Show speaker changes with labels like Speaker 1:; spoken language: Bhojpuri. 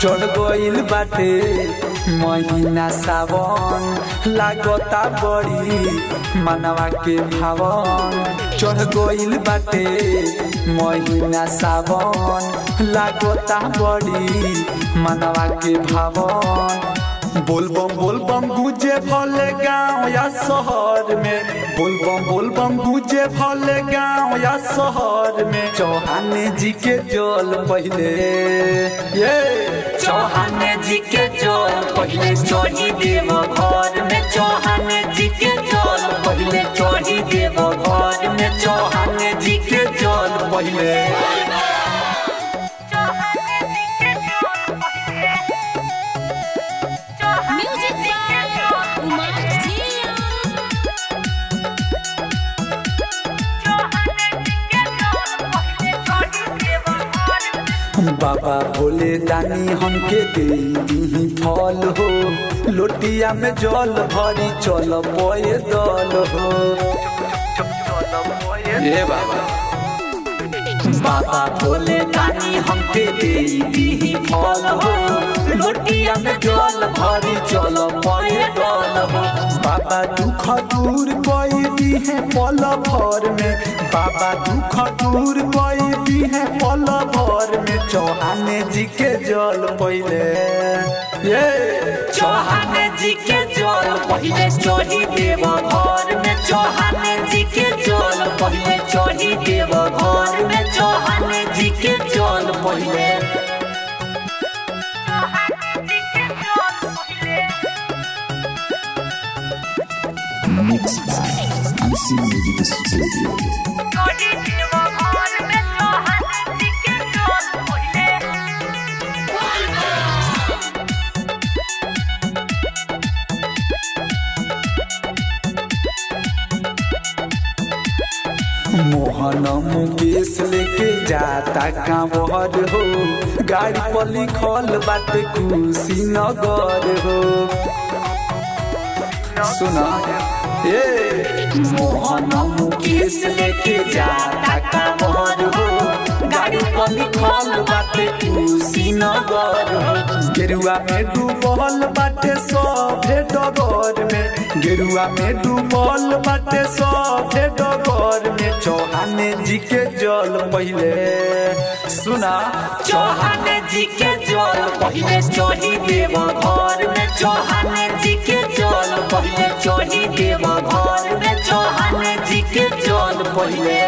Speaker 1: चढ़ गइल बाटे महीना सावन लागता बड़ी मनवा के भावन। चढ़ गइल बाटे महीना सावन लागता बड़ी मनवा के भावन। बोलबम गुजे भले गाँव या शहर में, बोलबम गुजे भले गाँव या शहर में। चौहान जी के जल पहले ये
Speaker 2: चौहान जी के जल पहले चढ़ी देव घर में। चौहान जी के जल पहले चढ़ी देव घर में। चौहान जी के जल पहले
Speaker 1: बाबा भोले दानी हमके दे दी फल हो। लोटिया में जल भरी चल पैदल हो।
Speaker 2: ये बाबा भोले दानी हमके दे दी फल हो। लोटिया में जल भरी चल पैदल हो।
Speaker 1: बाबा दुख दूर कोई दी है पल भर में। बाबा दुख दूर कोई दी है पल भर में। चौहान जी के जल पहले ये
Speaker 2: चौहान जी के जल पहले चढ़ी देव घर में। चौहान जी के जल पहले चढ़ी देव घर में। चौहान जी के जल पहले
Speaker 3: Mixed by Unseen Music Studio.
Speaker 1: Mohan Mukesh लेके जाता कांवर हो। गाड़ी पर लिखल बाटे कुशीनगर हो। सुना ए
Speaker 2: मोहन मुकेश लेके जाता कांवर हो। गाड़ी पर लिखल बाटे कुशीनगर हो।
Speaker 1: गेरुआ में डूबल बाटे सभे डगर में। गेरुआ में डूबल बाटे सभे डगर में। चौहान जी के जल पहले सुना
Speaker 2: चौहान जी के जल पहले चढ़ी देव घर में। चौहान जी के जल पहले चढ़ी देव घर में। चौहान जी के जल पहले